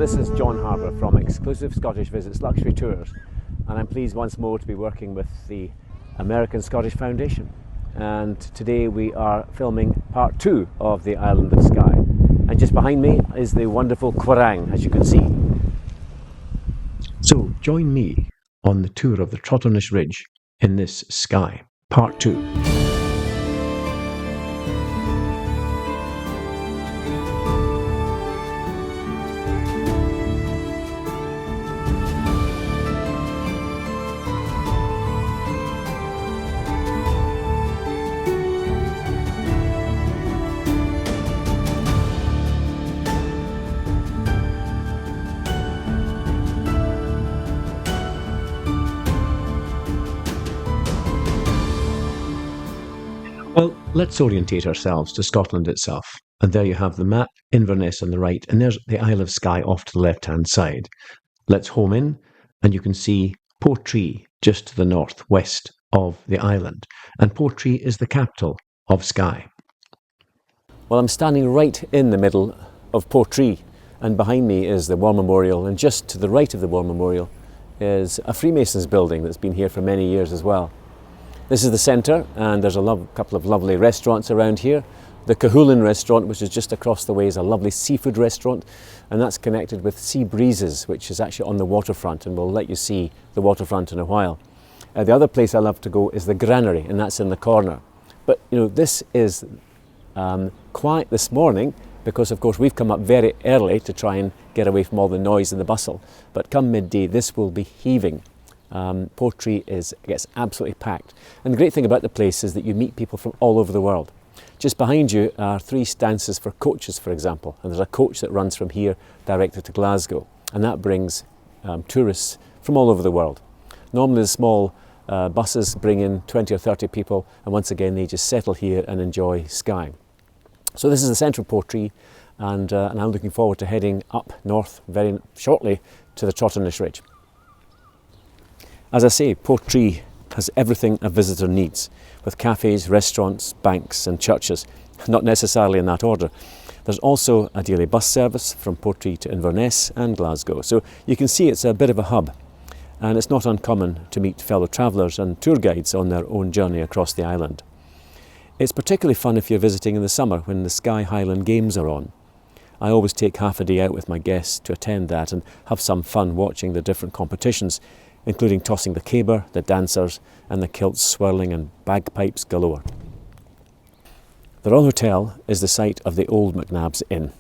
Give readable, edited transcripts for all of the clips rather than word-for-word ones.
this is John Harbour from Exclusive Scottish Visits Luxury Tours, and I'm pleased once more to be working with the American Scottish Foundation. And today we are filming part 2 of the Island of Skye. And just behind me is the wonderful Quorang, as you can see. So join me on the tour of the Trotternish Ridge in this Skye, part 2. Well, let's orientate ourselves to Scotland itself. And there you have the map, Inverness on the right, and there's the Isle of Skye off to the left-hand side. Let's home in, and you can see Portree just to the north-west of the island. And Portree is the capital of Skye. Well, I'm standing right in the middle of Portree, and behind me is the War Memorial, and just to the right of the War Memorial is a Freemasons building that's been here for many years as well. This is the centre, and there's a couple of lovely restaurants around here. The Cahoolin restaurant, which is just across the way, is a lovely seafood restaurant, and that's connected with Sea Breezes, which is actually on the waterfront, and we'll let you see the waterfront in a while. The other place I love to go is the Granary, and that's in the corner. But you know, this is quiet this morning because, of course, we've come up very early to try and get away from all the noise and the bustle. But come midday, this will be heaving. Portree gets absolutely packed. And the great thing about the place is that you meet people from all over the world. Just behind you are 3 stances for coaches, for example, and there's a coach that runs from here directed to Glasgow, and that brings tourists from all over the world. Normally the small buses bring in 20 or 30 people, and once again they just settle here and enjoy Skye. So this is the centre of Portree, and I'm looking forward to heading up north very shortly to the Trotternish Ridge. As I say, Portree has everything a visitor needs, with cafes, restaurants, banks and churches, not necessarily in that order. There's also a daily bus service from Portree to Inverness and Glasgow, so you can see it's a bit of a hub, and it's not uncommon to meet fellow travellers and tour guides on their own journey across the island. It's particularly fun if you're visiting in the summer when the Skye Highland Games are on. I always take half a day out with my guests to attend that and have some fun watching the different competitions, including tossing the caber, the dancers and the kilts swirling and bagpipes galore. The Royal Hotel is the site of the old McNab's Inn,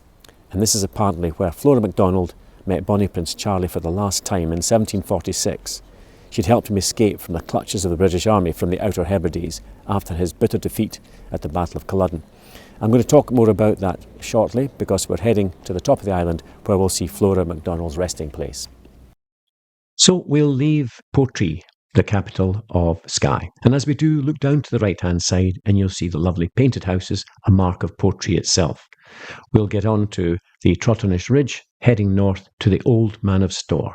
and this is apparently where Flora MacDonald met Bonnie Prince Charlie for the last time in 1746. She'd helped him escape from the clutches of the British Army from the Outer Hebrides after his bitter defeat at the Battle of Culloden. I'm going to talk more about that shortly because we're heading to the top of the island where we'll see Flora MacDonald's resting place. So we'll leave Portree, the capital of Skye. And as we do, look down to the right-hand side and you'll see the lovely painted houses, a mark of Portree itself. We'll get on to the Trotternish Ridge, heading north to the Old Man of Store.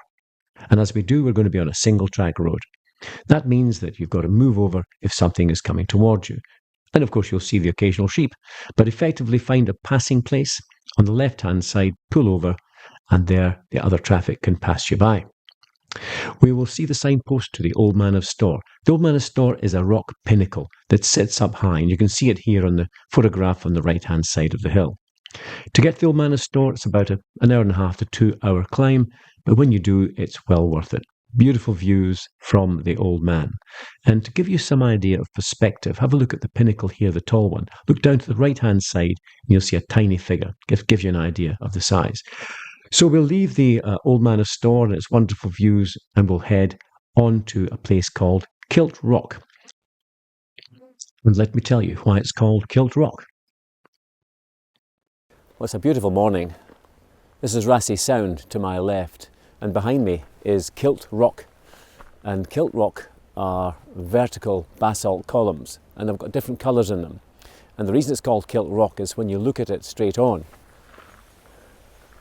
And as we do, we're going to be on a single-track road. That means that you've got to move over if something is coming towards you. And of course, you'll see the occasional sheep, but effectively find a passing place on the left-hand side, pull over, and there the other traffic can pass you by. We will see the signpost to the Old Man of Store. The Old Man of Store is a rock pinnacle that sits up high, and you can see it here on the photograph on the right-hand side of the hill. To get to the Old Man of Store, it's about an hour and a half to 2 hour climb, but when you do, it's well worth it. Beautiful views from the Old Man. And to give you some idea of perspective, have a look at the pinnacle here, the tall one. Look down to the right-hand side, and you'll see a tiny figure. Gives you an idea of the size. So we'll leave the Old Man of Store and its wonderful views, and we'll head on to a place called Kilt Rock. And let me tell you why it's called Kilt Rock. Well, it's a beautiful morning. This is Rassay Sound to my left, and behind me is Kilt Rock. And Kilt Rock are vertical basalt columns, and they've got different colours in them. And the reason it's called Kilt Rock is when you look at it straight on,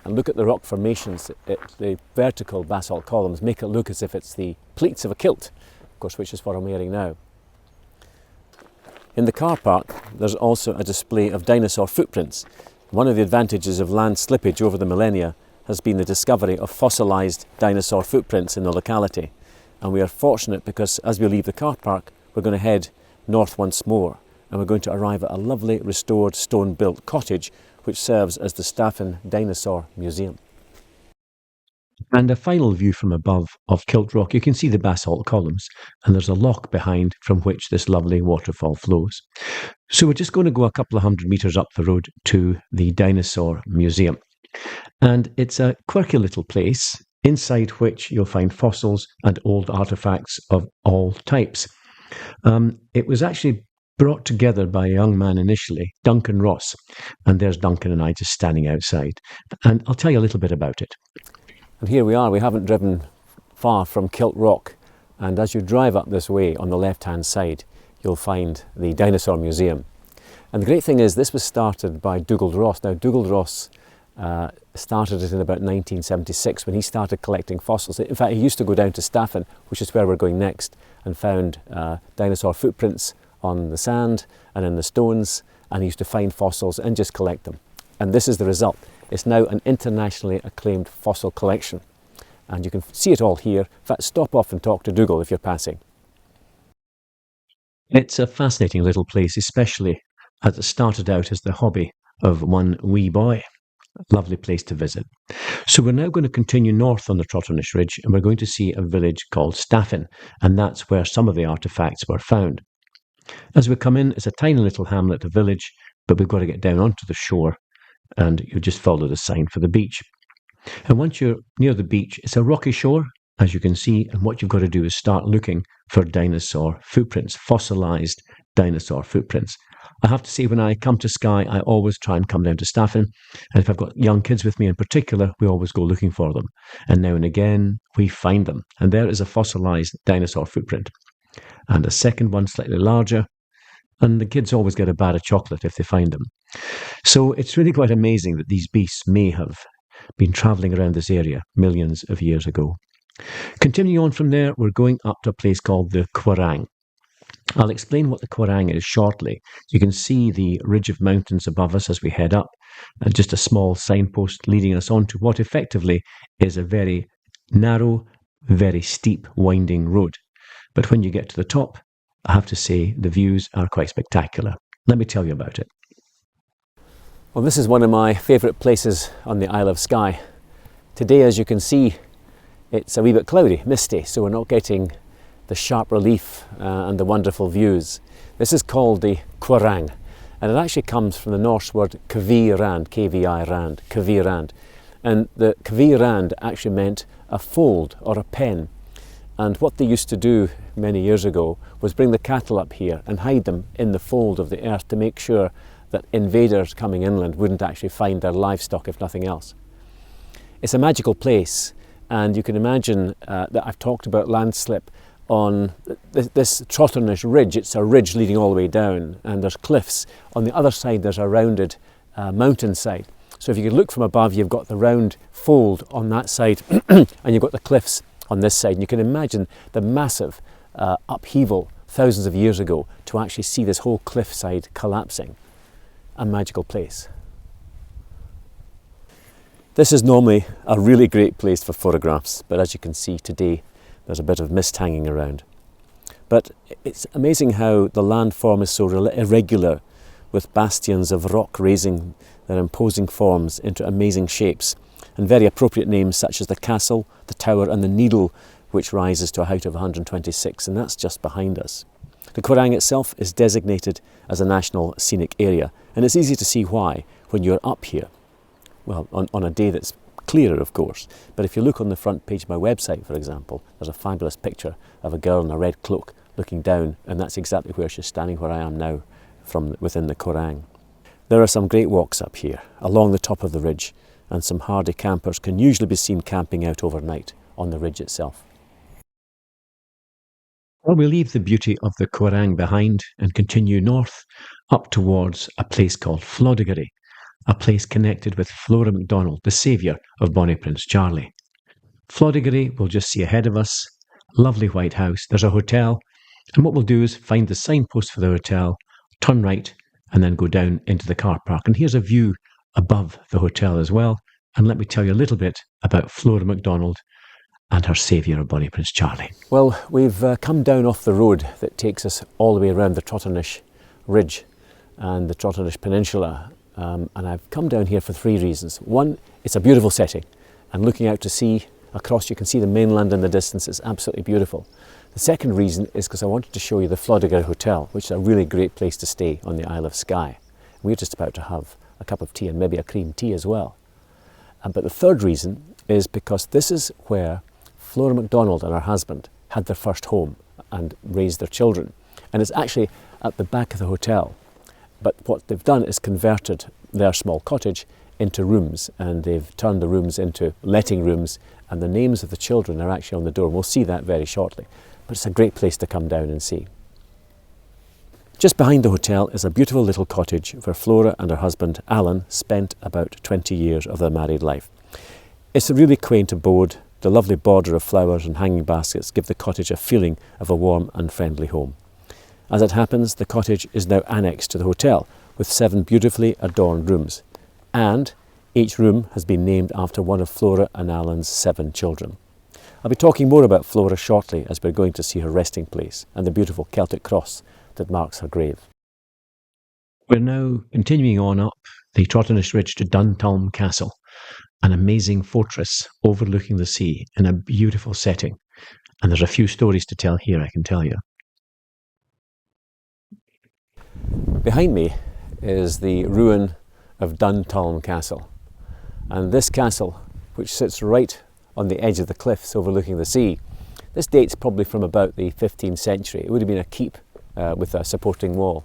and look at the rock formations, the vertical basalt columns make it look as if it's the pleats of a kilt, of course, which is what I'm wearing now. In the car park, there's also a display of dinosaur footprints. One of the advantages of land slippage over the millennia has been the discovery of fossilised dinosaur footprints in the locality. And we are fortunate because as we leave the car park, we're going to head north once more, and we're going to arrive at a lovely restored stone-built cottage which serves as the Staffin Dinosaur Museum. And a final view from above of Kilt Rock, you can see the basalt columns, and there's a loch behind from which this lovely waterfall flows. So we're just going to go a couple of 100 metres up the road to the Dinosaur Museum. And it's a quirky little place, inside which you'll find fossils and old artefacts of all types. It was actually brought together by a young man initially, Duncan Ross, and there's Duncan and I just standing outside. And I'll tell you a little bit about it. And here we are, we haven't driven far from Kilt Rock, and as you drive up this way on the left-hand side, you'll find the Dinosaur Museum. And the great thing is, this was started by Dougal Ross. Now, Dougal Ross started it in about 1976 when he started collecting fossils. In fact, he used to go down to Staffin, which is where we're going next, and found dinosaur footprints on the sand and in the stones, and he used to find fossils and just collect them. And this is the result. It's now an internationally acclaimed fossil collection, and you can see it all here. In fact, stop off and talk to Dougal if you're passing. It's a fascinating little place, especially as it started out as the hobby of one wee boy. Lovely place to visit. So we're now going to continue north on the Trotternish Ridge, and we're going to see a village called Staffin, and that's where some of the artefacts were found. As we come in, it's a tiny little hamlet, a village, but we've got to get down onto the shore, and you just follow the sign for the beach. And once you're near the beach, it's a rocky shore, as you can see, and what you've got to do is start looking for dinosaur footprints, fossilised dinosaur footprints. I have to say, when I come to Skye, I always try and come down to Staffin, and if I've got young kids with me in particular, we always go looking for them. And now and again, we find them, and there is a fossilised dinosaur footprint. And a second one, slightly larger, and the kids always get a bar of chocolate if they find them. So it's really quite amazing that these beasts may have been travelling around this area millions of years ago. Continuing on from there, we're going up to a place called the Quorang. I'll explain what the Quorang is shortly. You can see the ridge of mountains above us as we head up, and just a small signpost leading us on to what effectively is a very narrow, very steep, winding road. But when you get to the top, I have to say the views are quite spectacular. Let me tell you about it. Well, this is one of my favourite places on the Isle of Skye. Today, as you can see, it's a wee bit cloudy, misty, so we're not getting the sharp relief and the wonderful views. This is called the Quorang, and it actually comes from the Norse word kvi-rand, K-V-I-rand, kvi-rand. And the kvi-rand actually meant a fold or a pen. And what they used to do many years ago was bring the cattle up here and hide them in the fold of the earth to make sure that invaders coming inland wouldn't actually find their livestock, if nothing else. It's a magical place, and you can imagine that I've talked about landslip on this Trotternish Ridge. It's a ridge leading all the way down, and there's cliffs. On the other side there's a rounded mountainside. So if you can look from above, you've got the round fold on that side and you've got the cliffs on this side. And you can imagine the massive upheaval thousands of years ago to actually see this whole cliffside collapsing. A magical place. This is normally a really great place for photographs, but as you can see today, there's a bit of mist hanging around. But it's amazing how the landform is so irregular, with bastions of rock raising their imposing forms into amazing shapes, and very appropriate names such as the castle, the tower and the needle, which rises to a height of 126, and that's just behind us. The Quorang itself is designated as a National Scenic Area, and it's easy to see why when you're up here. Well, on a day that's clearer, of course, but if you look on the front page of my website, for example, there's a fabulous picture of a girl in a red cloak looking down, and that's exactly where she's standing, where I am now, from within the Quorang. There are some great walks up here, along the top of the ridge, and some hardy campers can usually be seen camping out overnight on the ridge itself. Well, we leave the beauty of the Quorang behind and continue north up towards a place called Floddigary, a place connected with Flora MacDonald, the saviour of Bonnie Prince Charlie. Floddigary we'll just see ahead of us, lovely white house, there's a hotel, and what we'll do is find the signpost for the hotel, turn right, and then go down into the car park. And here's a view above the hotel as well, and let me tell you a little bit about Flora MacDonald and her saviour of Bonnie Prince Charlie. Well, we've come down off the road that takes us all the way around the Trotternish Ridge and the Trotternish Peninsula, and I've come down here for three reasons. One, it's a beautiful setting, and looking out to sea across, you can see the mainland in the distance. It's absolutely beautiful. The second reason is because I wanted to show you the Flodiger Hotel, which is a really great place to stay on the Isle of Skye. We're just about to have a cup of tea and maybe a cream tea as well. But the third reason is because this is where Flora MacDonald and her husband had their first home and raised their children. And it's actually at the back of the hotel. But what they've done is converted their small cottage into rooms, and they've turned the rooms into letting rooms, and the names of the children are actually on the door. And we'll see that very shortly. But it's a great place to come down and see. Just behind the hotel is a beautiful little cottage where Flora and her husband Alan spent about 20 years of their married life. It's a really quaint abode. The lovely border of flowers and hanging baskets give the cottage a feeling of a warm and friendly home. As it happens, the cottage is now annexed to the hotel with 7 beautifully adorned rooms, and each room has been named after one of Flora and Alan's 7 children. I'll be talking more about Flora shortly as we're going to see her resting place and the beautiful Celtic cross that marks her grave. We're now continuing on up the Trotternish Ridge to Duntulm Castle, an amazing fortress overlooking the sea in a beautiful setting. And there's a few stories to tell here, I can tell you. Behind me is the ruin of Duntulm Castle. And this castle, which sits right on the edge of the cliffs overlooking the sea, this dates probably from about the 15th century. It would have been a keep with a supporting wall.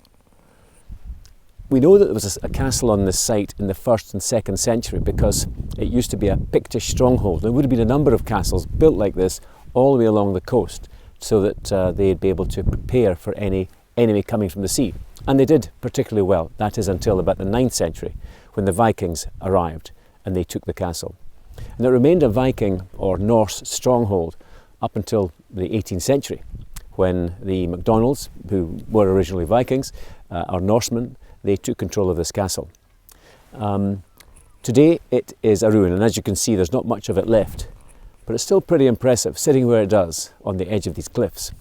We know that there was a castle on this site in the 1st and 2nd century because it used to be a Pictish stronghold. There would have been a number of castles built like this all the way along the coast so that they'd be able to prepare for any enemy coming from the sea. And they did particularly well. That is until about the 9th century when the Vikings arrived and they took the castle. And it remained a Viking or Norse stronghold up until the 18th century when the MacDonalds, who were originally Vikings, or Norsemen, they took control of this castle. Today it is a ruin, and as you can see there's not much of it left, but it's still pretty impressive sitting where it does on the edge of these cliffs.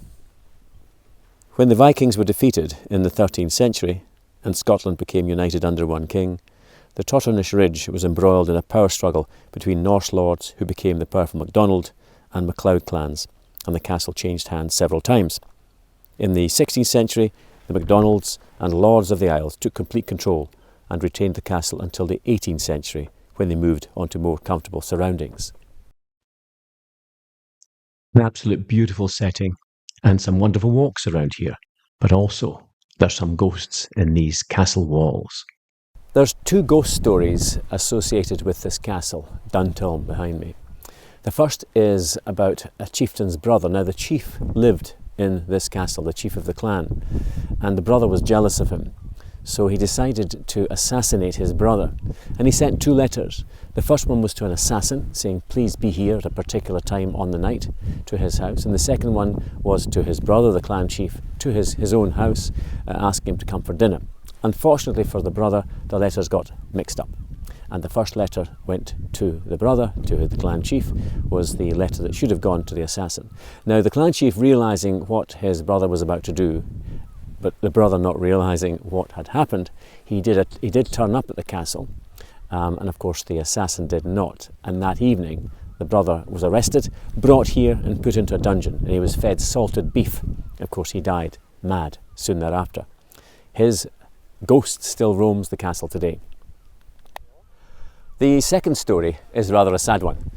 When the Vikings were defeated in the 13th century and Scotland became united under one king, the Trotternish Ridge was embroiled in a power struggle between Norse lords who became the powerful MacDonald and MacLeod clans, and the castle changed hands several times. In the 16th century, the MacDonalds and Lords of the Isles took complete control and retained the castle until the 18th century when they moved on to more comfortable surroundings. An absolute beautiful setting and some wonderful walks around here, but also there's some ghosts in these castle walls. There's 2 ghost stories associated with this castle, Duntulm, behind me. The first is about a chieftain's brother. Now the chief lived in this castle, the chief of the clan, and the brother was jealous of him. So he decided to assassinate his brother, and he sent 2 letters. The first one was to an assassin saying please be here at a particular time on the night to his house, and the second one was to his brother, the clan chief, to his own house, asking him to come for dinner. Unfortunately for the brother, the letters got mixed up, and the first letter went to the brother, to the clan chief, was the letter that should have gone to the assassin. Now the clan chief, realising what his brother was about to do, but the brother not realising what had happened, he did turn up at the castle, and of course the assassin did not. And that evening the brother was arrested, brought here and put into a dungeon, and he was fed salted beef. Of course he died mad soon thereafter. His ghost still roams the castle today. The second story is rather a sad one.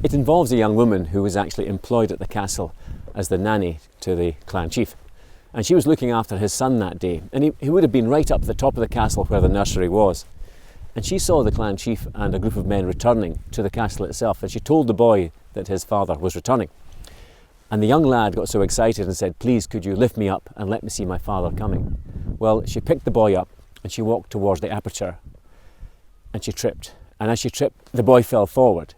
It involves a young woman who was actually employed at the castle as the nanny to the clan chief. And she was looking after his son that day, and he would have been right up at the top of the castle where the nursery was. And she saw the clan chief and a group of men returning to the castle itself, and she told the boy that his father was returning. And the young lad got so excited and said, please could you lift me up and let me see my father coming. Well, she picked the boy up and she walked towards the aperture and she tripped. And as she tripped, the boy fell forward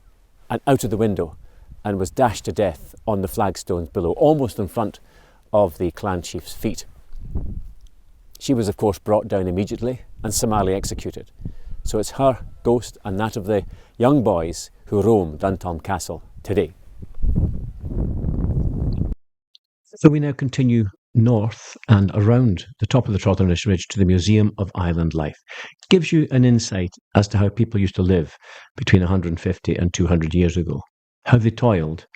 and out of the window and was dashed to death on the flagstones below, almost in front of the clan chief's feet. She was of course brought down immediately and summarily executed. So it's her ghost and that of the young boys who roam Duntulm Castle today. So we now continue north and around the top of the Trotternish Ridge to the Museum of Island Life. It gives you an insight as to how people used to live between 150 and 200 years ago, how they toiled,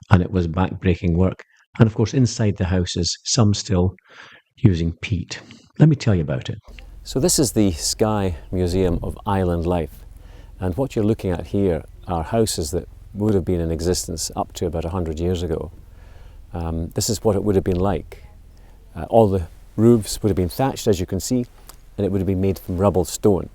and it was back-breaking work. And of course, inside the houses, some still using peat. Let me tell you about it. So this is the Skye Museum of Island Life, and what you're looking at here are houses that would have been in existence up to about 100 years ago. This is what it would have been like. All the roofs would have been thatched, as you can see, and it would have been made from rubble stone.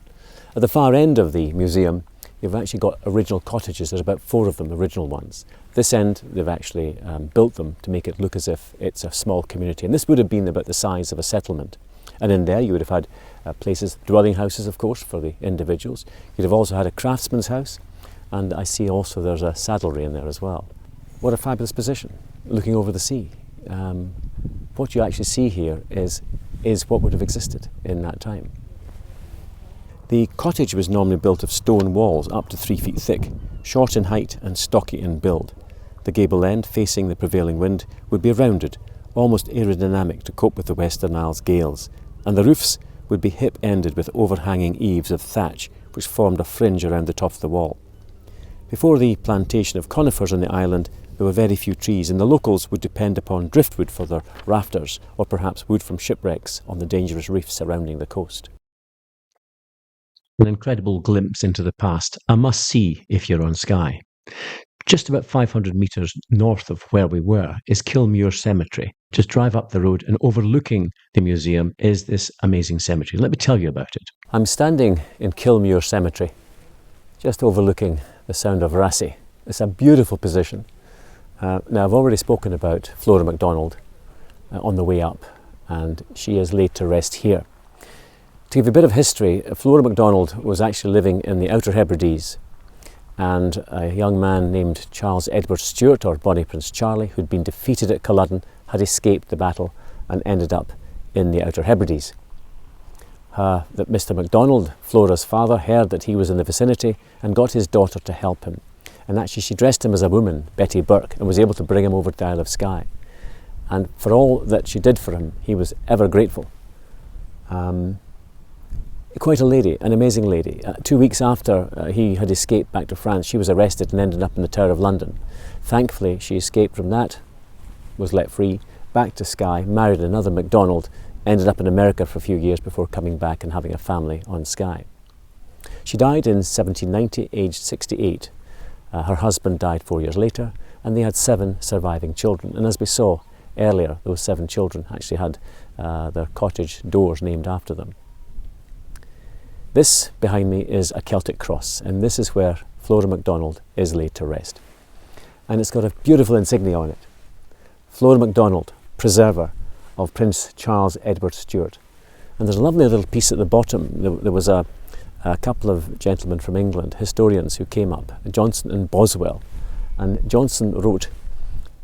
At the far end of the museum, you've actually got original cottages. There's about 4 of them, original ones. This end, they've actually built them to make it look as if it's a small community. And this would have been about the size of a settlement. And in there, you would have had places, dwelling houses, of course, for the individuals. You'd have also had a craftsman's house. And I see also there's a saddlery in there as well. What a fabulous position, looking over the sea. What you actually see here is what would have existed in that time. The cottage was normally built of stone walls up to 3 feet thick, short in height and stocky in build. The gable end, facing the prevailing wind, would be rounded, almost aerodynamic to cope with the Western Isles gales, and the roofs would be hip-ended with overhanging eaves of thatch, which formed a fringe around the top of the wall. Before the plantation of conifers on the island, there were very few trees, and the locals would depend upon driftwood for their rafters, or perhaps wood from shipwrecks on the dangerous reefs surrounding the coast. An incredible glimpse into the past, a must-see if you're on Skye. Just about 500 metres north of where we were is Kilmuir Cemetery. Just drive up the road and overlooking the museum is this amazing cemetery. Let me tell you about it. I'm standing in Kilmuir Cemetery, just overlooking the Sound of Raasay. It's a beautiful position. Now, I've already spoken about Flora MacDonald on the way up, and she is laid to rest here. To give you a bit of history, Flora MacDonald was actually living in the Outer Hebrides, and a young man named Charles Edward Stuart, or Bonnie Prince Charlie, who'd been defeated at Culloden, had escaped the battle and ended up in the Outer Hebrides. That Mr. MacDonald, Flora's father, heard that he was in the vicinity and got his daughter to help him. And actually she dressed him as a woman, Betty Burke, and was able to bring him over to the Isle of Skye. And for all that she did for him, he was ever grateful. Quite a lady, an amazing lady. 2 weeks after he had escaped back to France, she was arrested and ended up in the Tower of London. Thankfully, she escaped from that, was let free, back to Skye, married another MacDonald, ended up in America for a few years before coming back and having a family on Skye. She died in 1790, aged 68. Her husband died 4 years later, and they had 7 surviving children. And as we saw earlier, those 7 children actually had their cottage doors named after them. This behind me is a Celtic cross, and this is where Flora MacDonald is laid to rest. And it's got a beautiful insignia on it. Flora MacDonald, preserver of Prince Charles Edward Stuart. And there's a lovely little piece at the bottom. There was a couple of gentlemen from England, historians, who came up, Johnson and Boswell. And Johnson wrote,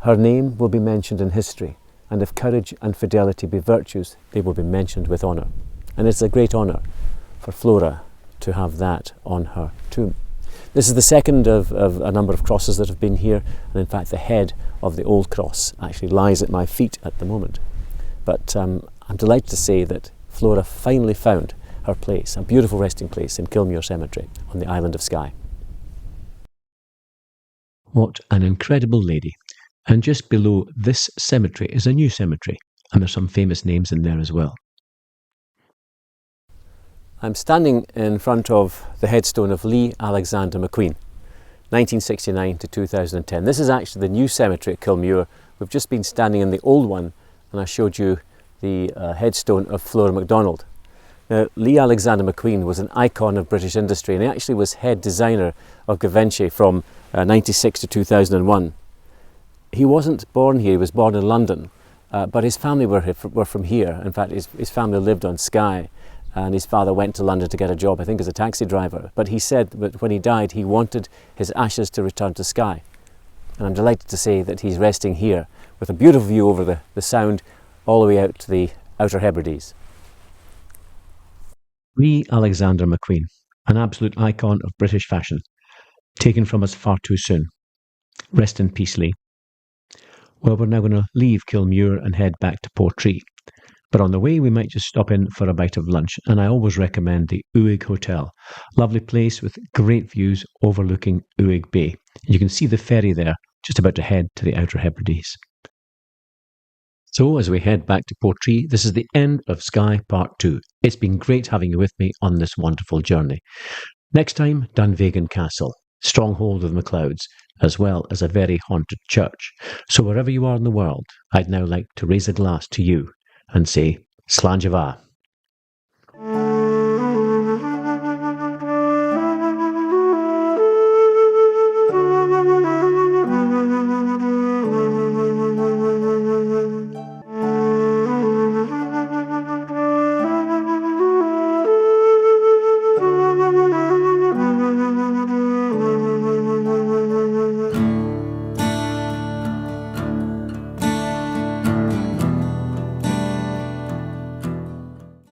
"Her name will be mentioned in history, and if courage and fidelity be virtues, they will be mentioned with honour." And it's a great honour for Flora to have that on her tomb. This is the second of a number of crosses that have been here, and in fact the head of the old cross actually lies at my feet at the moment. But I'm delighted to say that Flora finally found her place, a beautiful resting place in Kilmuir Cemetery on the island of Skye. What an incredible lady. And just below this cemetery is a new cemetery, and there's some famous names in there as well. I'm standing in front of the headstone of Lee Alexander McQueen, 1969 to 2010. This is actually the new cemetery at Kilmuir. We've just been standing in the old one, and I showed you the headstone of Flora MacDonald. Now, Lee Alexander McQueen was an icon of British industry, and he actually was head designer of Givenchy from 96 to 2001. He wasn't born here, he was born in London, but his family were from here. In fact, his family lived on Skye, and his father went to London to get a job, I think as a taxi driver. But he said that when he died, he wanted his ashes to return to Skye. And I'm delighted to say that he's resting here with a beautiful view over the Sound all the way out to the Outer Hebrides. Lee Alexander McQueen, an absolute icon of British fashion, taken from us far too soon. Rest in peace, Lee. Well, we're now going to leave Kilmuir and head back to Portree. But on the way, we might just stop in for a bite of lunch, and I always recommend the Uig Hotel. Lovely place with great views overlooking Uig Bay. You can see the ferry there, just about to head to the Outer Hebrides. So as we head back to Portree, this is the end of Skye Part 2. It's been great having you with me on this wonderful journey. Next time, Dunvegan Castle, stronghold of MacLeods, as well as a very haunted church. So wherever you are in the world, I'd now like to raise a glass to you and say, Slán